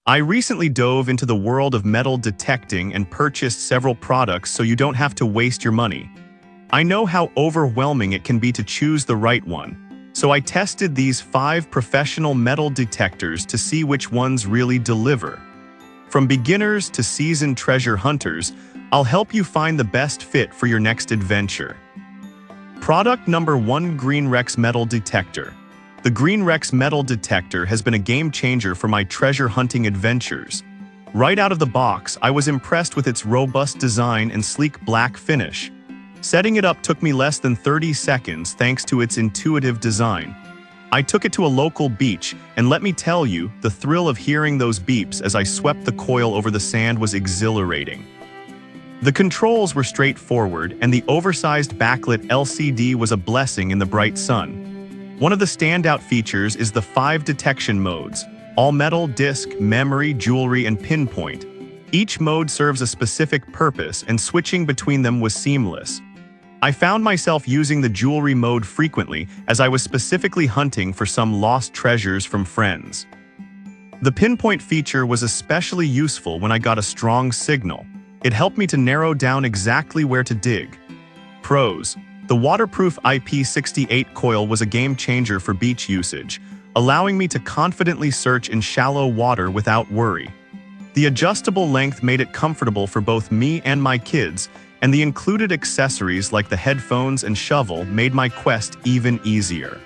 I recently dove into the world of metal detecting and purchased several products so you don't have to waste your money. I know how overwhelming it can be to choose the right one, so I tested these 5 professional metal detectors to see which ones really deliver. From beginners to seasoned treasure hunters, I'll help you find the best fit for your next adventure. Product number 1: Green Rex Metal Detector. The Green Rex Metal Detector has been a game changer for my treasure hunting adventures. Right out of the box, I was impressed with its robust design and sleek black finish. Setting it up took me less than 30 seconds thanks to its intuitive design. I took it to a local beach, and let me tell you, the thrill of hearing those beeps as I swept the coil over the sand was exhilarating. The controls were straightforward, and the oversized backlit LCD was a blessing in the bright sun. One of the standout features is the 5 detection modes: all metal, disc, memory, jewelry, and pinpoint. Each mode serves a specific purpose, and switching between them was seamless. I found myself using the jewelry mode frequently as I was specifically hunting for some lost treasures from friends. The pinpoint feature was especially useful when I got a strong signal. It helped me to narrow down exactly where to dig. Pros: the waterproof IP68 coil was a game changer for beach usage, allowing me to confidently search in shallow water without worry. The adjustable length made it comfortable for both me and my kids, and the included accessories like the headphones and shovel made my quest even easier.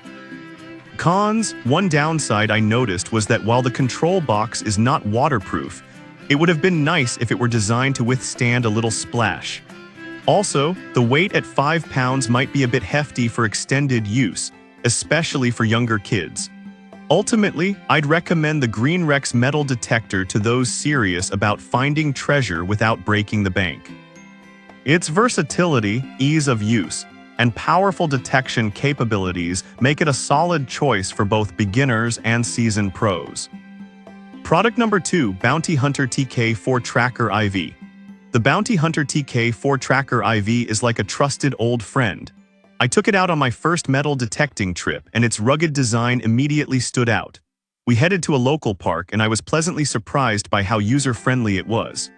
Cons: one downside I noticed was that while the control box is not waterproof, it would have been nice if it were designed to withstand a little splash. Also, the weight at 5 pounds might be a bit hefty for extended use, especially for younger kids. Ultimately, I'd recommend the Green Rex Metal Detector to those serious about finding treasure without breaking the bank. Its versatility, ease of use, and powerful detection capabilities make it a solid choice for both beginners and seasoned pros. Product number 2: Bounty Hunter TK4 Tracker IV. The Bounty Hunter TK4 Tracker IV is like a trusted old friend. I took it out on my first metal detecting trip, and its rugged design immediately stood out. We headed to a local park, and I was pleasantly surprised by how user-friendly it was.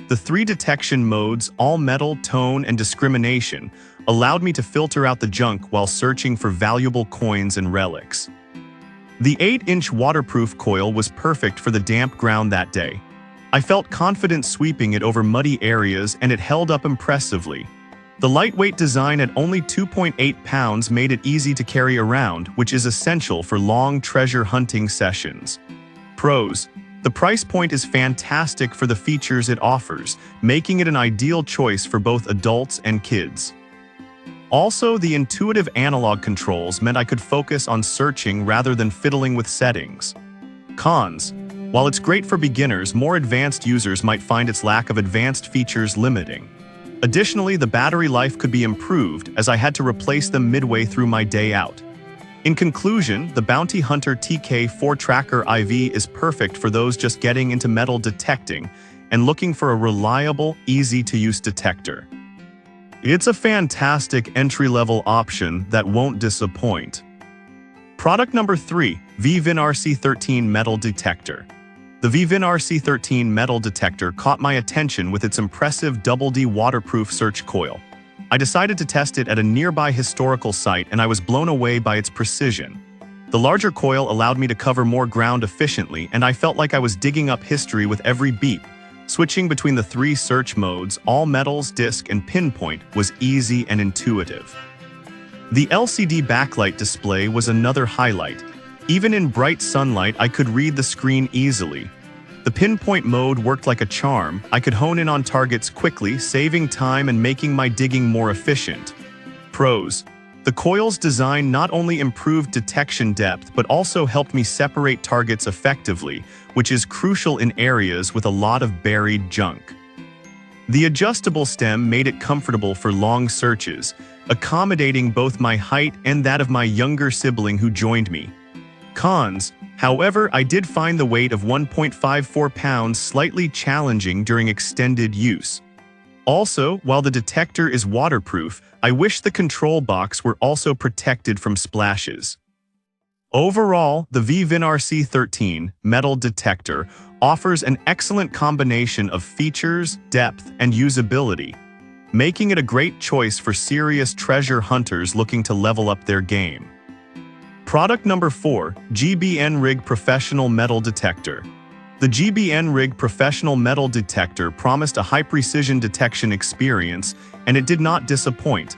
The 3 detection modes, all metal, tone, and discrimination, allowed me to filter out the junk while searching for valuable coins and relics. The 8-inch waterproof coil was perfect for the damp ground that day. I felt confident sweeping it over muddy areas, and it held up impressively. The lightweight design at only 2.8 pounds made it easy to carry around, which is essential for long treasure hunting sessions. Pros: the price point is fantastic for the features it offers, making it an ideal choice for both adults and kids. Also, the intuitive analog controls meant I could focus on searching rather than fiddling with settings. Cons: while it's great for beginners, more advanced users might find its lack of advanced features limiting. Additionally, the battery life could be improved, as I had to replace them midway through my day out. In conclusion, the Bounty Hunter TK4 Tracker IV is perfect for those just getting into metal detecting and looking for a reliable, easy-to-use detector. It's a fantastic entry-level option that won't disappoint. Product number 3: VVin RC13 Metal Detector. The VVin RC13 Metal Detector caught my attention with its impressive Double D waterproof search coil. I decided to test it at a nearby historical site, and I was blown away by its precision. The larger coil allowed me to cover more ground efficiently, and I felt like I was digging up history with every beep. Switching between the 3 search modes, all metals, disc, and pinpoint, was easy and intuitive. The LCD backlight display was another highlight. Even in bright sunlight, I could read the screen easily. The pinpoint mode worked like a charm. I could hone in on targets quickly, saving time and making my digging more efficient. Pros: the coil's design not only improved detection depth but also helped me separate targets effectively, which is crucial in areas with a lot of buried junk. The adjustable stem made it comfortable for long searches, accommodating both my height and that of my younger sibling who joined me. Cons: however, I did find the weight of 1.54 pounds slightly challenging during extended use. Also, while the detector is waterproof, I wish the control box were also protected from splashes. Overall, the VVin RC13 Metal Detector offers an excellent combination of features, depth, and usability, making it a great choice for serious treasure hunters looking to level up their game. Product number 4, GBN Rig Professional Metal Detector. The GBN Rig Professional Metal Detector promised a high-precision detection experience, and it did not disappoint.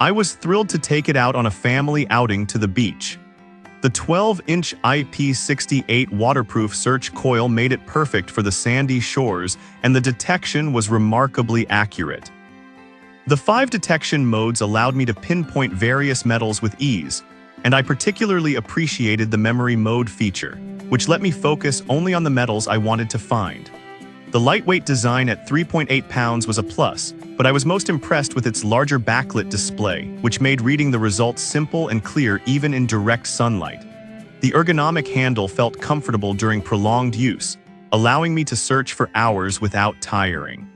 I was thrilled to take it out on a family outing to the beach. The 12-inch IP68 waterproof search coil made it perfect for the sandy shores, and the detection was remarkably accurate. The 5 detection modes allowed me to pinpoint various metals with ease, and I particularly appreciated the memory mode feature, which let me focus only on the metals I wanted to find. The lightweight design at 3.8 pounds was a plus, but I was most impressed with its larger backlit display, which made reading the results simple and clear even in direct sunlight. The ergonomic handle felt comfortable during prolonged use, allowing me to search for hours without tiring.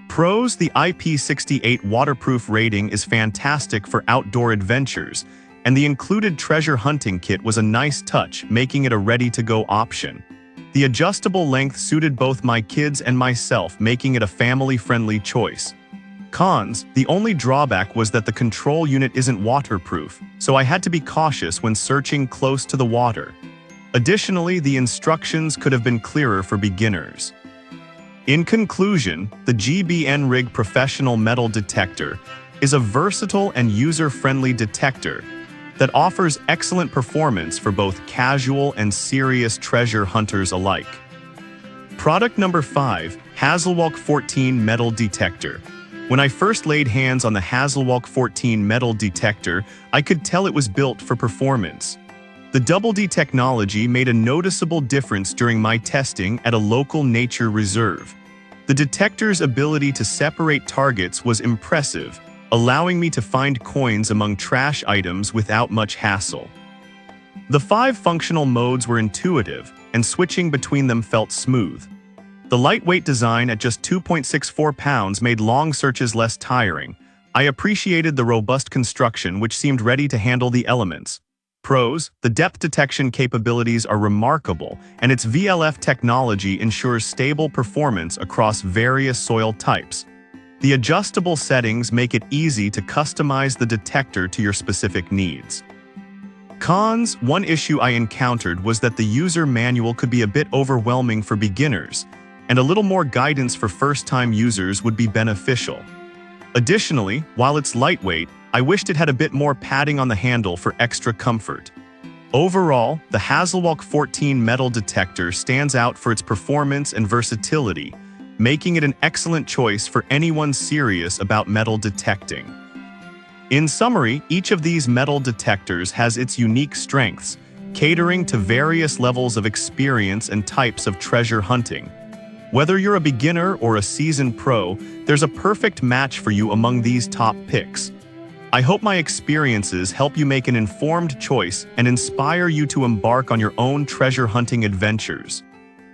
Pros: the IP68 waterproof rating is fantastic for outdoor adventures, and the included treasure hunting kit was a nice touch, making it a ready-to-go option. The adjustable length suited both my kids and myself, making it a family-friendly choice. Cons: the only drawback was that the control unit isn't waterproof, so I had to be cautious when searching close to the water. Additionally, the instructions could have been clearer for beginners. In conclusion, the GBN Rig Professional Metal Detector is a versatile and user-friendly detector that offers excellent performance for both casual and serious treasure hunters alike. Product number 5, Hasselwalk 14 Metal Detector. When I first laid hands on the Hasselwalk 14 Metal Detector, I could tell it was built for performance. The Double D technology made a noticeable difference during my testing at a local nature reserve. The detector's ability to separate targets was impressive, allowing me to find coins among trash items without much hassle. The 5 functional modes were intuitive, and switching between them felt smooth. The lightweight design at just 2.64 pounds made long searches less tiring. I appreciated the robust construction, which seemed ready to handle the elements. Pros: the depth detection capabilities are remarkable, and its VLF technology ensures stable performance across various soil types. The adjustable settings make it easy to customize the detector to your specific needs. Cons: one issue I encountered was that the user manual could be a bit overwhelming for beginners, and a little more guidance for first-time users would be beneficial. Additionally, while it's lightweight, I wished it had a bit more padding on the handle for extra comfort. Overall, the Hasselwalk 14 Metal Detector stands out for its performance and versatility, making it an excellent choice for anyone serious about metal detecting. In summary, each of these metal detectors has its unique strengths, catering to various levels of experience and types of treasure hunting. Whether you're a beginner or a seasoned pro, there's a perfect match for you among these top picks. I hope my experiences help you make an informed choice and inspire you to embark on your own treasure hunting adventures.